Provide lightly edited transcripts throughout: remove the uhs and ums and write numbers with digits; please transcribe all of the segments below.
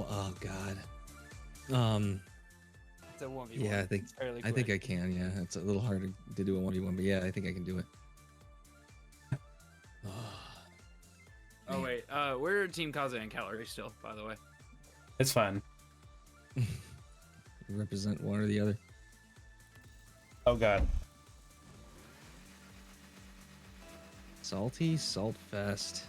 oh god. It's a 1v1. Yeah, I think I can. Yeah, it's a little hard to do a 1v1, but yeah, I think I can do it. Oh wait, we're Team Kaze and Calorie still, by the way. It's fine. Represent one or the other. Oh god. Salty SALTFEST.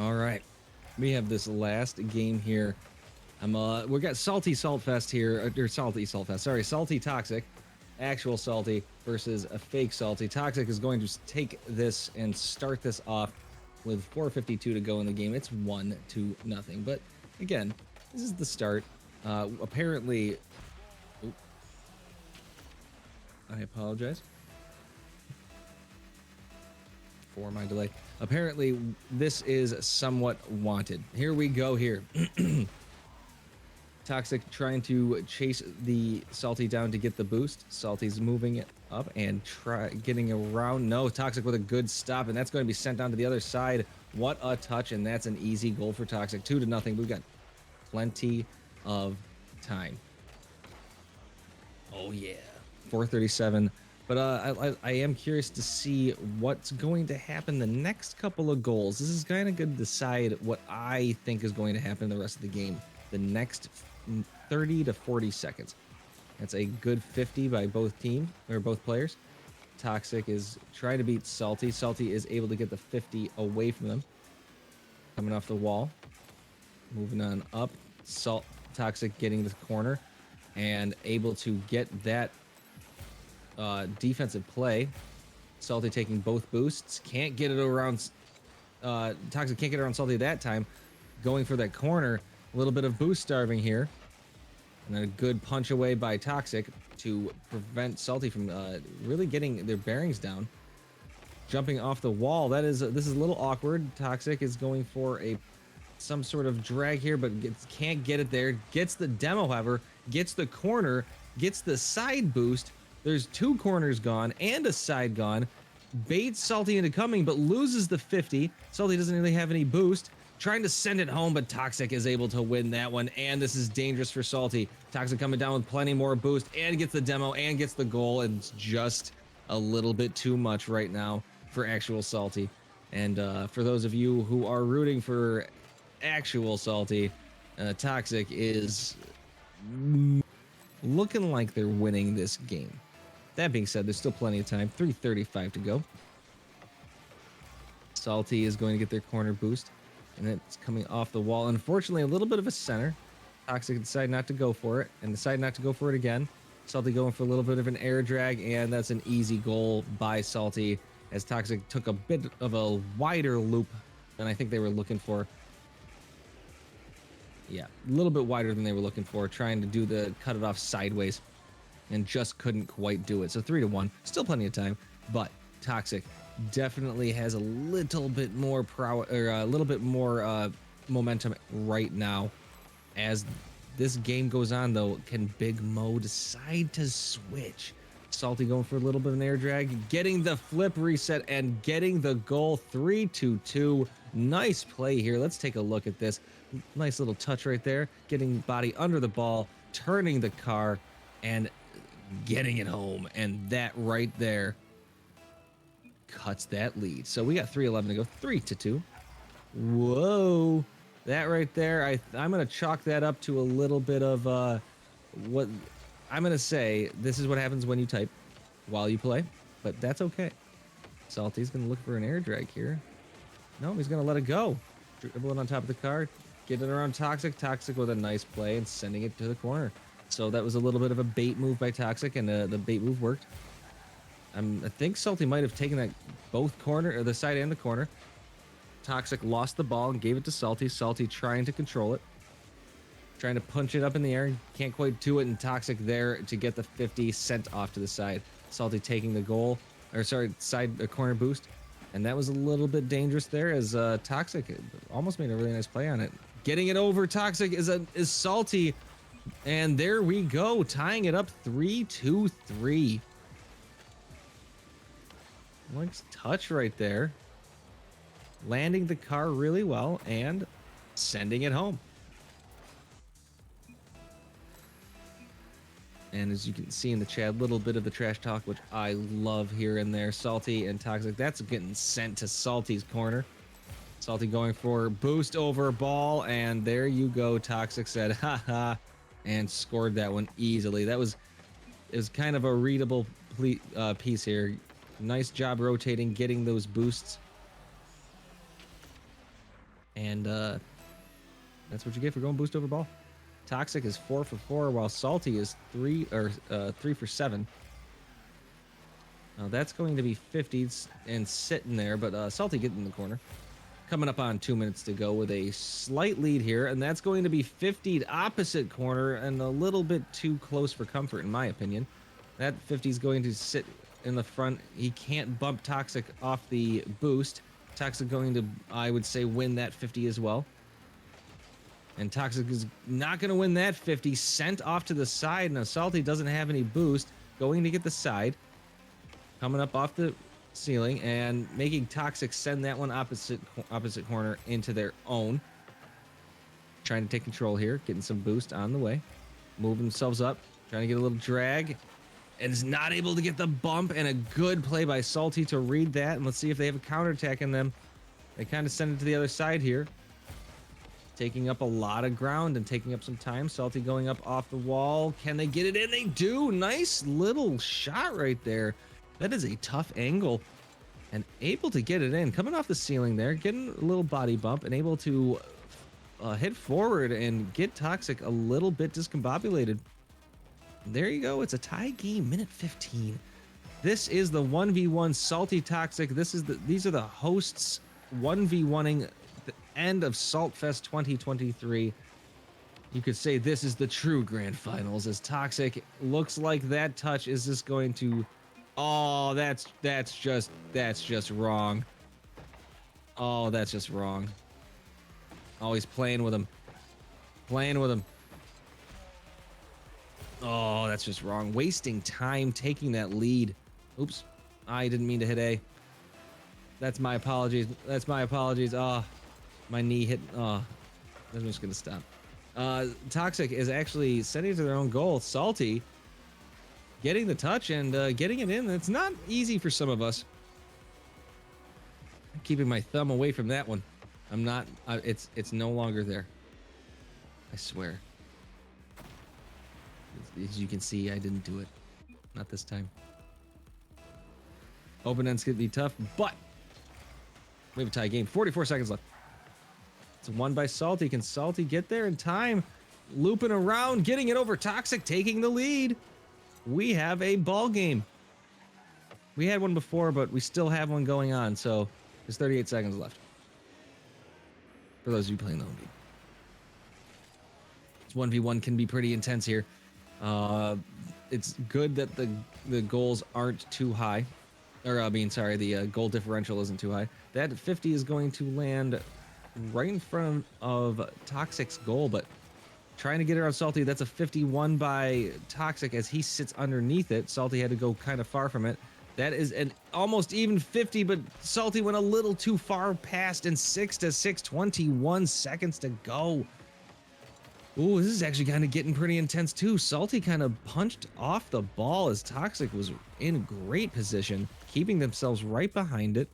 All right, we have this last game here. We got Salty SALTFEST here, or Salty SALTFEST. Sorry, Salty Toxic, actual Salty versus a fake Salty. Toxic is going to take this and start this off with 4:52 to go in the game. It's 1-0, but again, this is the start. Apparently, I apologize for my delay. Apparently, this is somewhat wanted. Here we go here. Toxic trying to chase the Salty down to get the boost. Salty's moving it up and getting around. No, Toxic with a good stop, and that's going to be sent down to the other side. What a touch, and that's an easy goal for Toxic. 2-0. We've got plenty of time. Oh yeah, 4:37. But I am curious to see what's going to happen the next couple of goals. This is kind of going to decide what I think is going to happen the rest of the game. The next 30 to 40 seconds. That's a good 50 by both players. Toxic is trying to beat Salty. Salty is able to get the 50 away from them. Coming off the wall. Moving on up. Toxic getting the corner and able to get that defensive play. Salty taking both boosts. Can't get it around. Toxic can't get around Salty that time. Going for that corner. A little bit of boost starving here. And then a good punch away by Toxic to prevent Salty from really getting their bearings down. Jumping off the wall. This is a little awkward. Toxic is going for some sort of drag here, but can't get it there. Gets the demo, however. Gets the corner. Gets the side boost. There's 2 corners gone and a side gone. Baits Salty into coming, but loses the 50. Salty doesn't really have any boost. Trying to send it home, but Toxic is able to win that one, and this is dangerous for Salty. Toxic coming down with plenty more boost, and gets the demo, and gets the goal, and it's just a little bit too much right now for actual Salty. And for those of you who are rooting for actual Salty, Toxic is looking like they're winning this game. That being said, there's still plenty of time. 3:35 to go. Salty is going to get their corner boost. And it's coming off the wall. Unfortunately, a little bit of a center. Toxic decided not to go for it, and decided not to go for it again. Salty going for a little bit of an air drag, and that's an easy goal by Salty, as Toxic took a bit of a wider loop than I think they were looking for. Yeah, a little bit wider than they were looking for, trying to do the cut it off sideways, and just couldn't quite do it. So 3-1, still plenty of time, but Toxic definitely has a little bit more momentum right now. As this game goes on, though, can Big Mo decide to switch? Salty going for a little bit of an air drag, getting the flip reset and getting the goal. 3-2. Nice play here. Let's take a look at this. Nice little touch right there, getting body under the ball, turning the car, and getting it home. And that right there cuts that lead. So we got 3:11 to go. 3-2. Whoa, that right there. I'm gonna chalk that up to a little bit of what I'm gonna say. This is what happens when you type while you play, but that's okay. Salty's gonna look for an air drag here. No, he's gonna let it go. Dribble it on top of the car, get it around Toxic. Toxic with a nice play and sending it to the corner. So that was a little bit of a bait move by Toxic, and the bait move worked. I think Salty might have taken that both corner, or the side and the corner. Toxic lost the ball and gave it to Salty. Salty trying to control it. Trying to punch it up in the air. Can't quite do it, and Toxic there to get the 50 sent off to the side. Salty taking the goal, corner boost. And that was a little bit dangerous there, as Toxic almost made a really nice play on it. Getting it over Toxic is Salty. And there we go, tying it up 3-3. Nice touch right there. Landing the car really well and sending it home. And as you can see in the chat, a little bit of the trash talk, which I love here and there. Salty and Toxic, that's getting sent to Salty's corner. Salty going for boost over ball, and there you go. Toxic said, haha, and scored that one easily. It was kind of a readable piece here. Nice job rotating, getting those boosts. And that's what you get for going boost over ball. Toxic is 4 for 4, while Salty is 3 for 7. Now that's going to be 50s and sitting there, but Salty getting in the corner. Coming up on 2 minutes to go with a slight lead here, and that's going to be 50'd opposite corner and a little bit too close for comfort, in my opinion. That 50 is going to sit in the front. He can't bump Toxic off the boost. Toxic going to, I would say, win that 50 as well. And Toxic is not going to win that 50. Sent off to the side. Now Salty doesn't have any boost. Going to get the side. Coming up off the ceiling and making Toxic send that one opposite corner into their own. Trying to take control here. Getting some boost on the way. Moving themselves up. Trying to get a little drag. And is not able to get the bump. And a good play by Salty to read that. And let's see if they have a counterattack in them. They kind of send it to the other side here. Taking up a lot of ground and taking up some time. Salty going up off the wall. Can they get it in? They do. Nice little shot right there. That is a tough angle. And able to get it in. Coming off the ceiling there. Getting a little body bump. And able to hit forward and get Toxic a little bit discombobulated. There you go. It's a tie game. Minute 15. This is the 1v1 Salty Toxic. These are the hosts 1v1ing the end of SALTFEST 2023. You could say this is the true grand finals, as Toxic looks like that touch is just going to, oh, that's just wrong. Oh, that's just wrong. Oh, he's playing with him. Oh, that's just wrong. Wasting time taking that lead. Oops, I didn't mean to hit A. That's my apologies. Oh, my knee hit. Oh, I'm just gonna stop. Toxic is actually sending it to their own goal. Salty getting the touch and getting it in. It's not easy for some of us. I'm keeping my thumb away from that one. I'm not. It's no longer there. I swear. As you can see, I didn't do it. Not this time. Open end's gonna be tough, but we have a tie game. 44 seconds left. It's won by Salty. Can Salty get there in time? Looping around, getting it over Toxic, taking the lead. We have a ball game. We had one before, but we still have one going on, so there's 38 seconds left. For those of you playing the home game. This 1v1 can be pretty intense here. It's good that the goals aren't too high. Or, the goal differential isn't too high. That 50 is going to land right in front of Toxic's goal, but trying to get it on Salty. That's a 51 by Toxic as he sits underneath it. Salty had to go kind of far from it. That is an almost even 50, but Salty went a little too far past, and 6-6, 21 seconds to go. Ooh, this is actually kind of getting pretty intense too. Salty kind of punched off the ball as Toxic was in great position, keeping themselves right behind it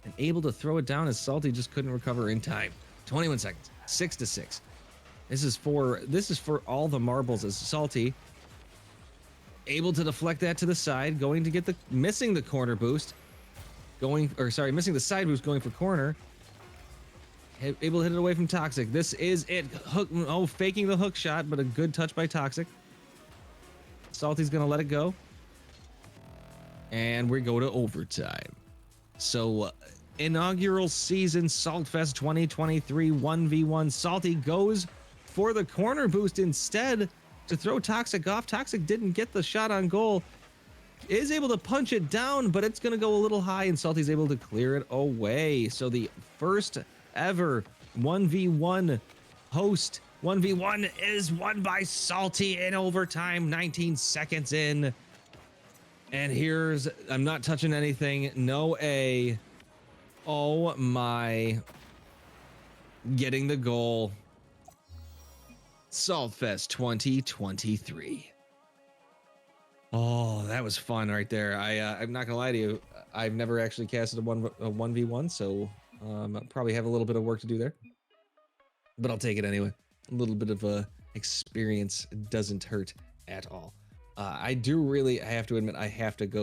and able to throw it down as Salty just couldn't recover in time. 21 seconds, 6-6. This is for all the marbles as Salty able to deflect that to the side, going to get missing the corner boost, missing the side boost, going for corner. Able to hit it away from Toxic. This is it. Faking the hook shot, but a good touch by Toxic. Salty's gonna let it go. And we go to overtime. So, inaugural season SALTFEST 2023 1v1. Salty goes for the corner boost instead to throw Toxic off. Toxic didn't get the shot on goal. Is able to punch it down, but it's gonna go a little high, and Salty's able to clear it away. So the first ever 1v1 host 1v1 is won by Salty in overtime, 19 seconds in. And I'm not touching anything. No A. Oh my. Getting the goal. SALTFEST 2023. Oh, that was fun right there. I'm not gonna lie to you. I've never actually casted a 1v1, so I probably have a little bit of work to do there. But I'll take it anyway. A little bit of experience doesn't hurt at all. I have to admit, I have to go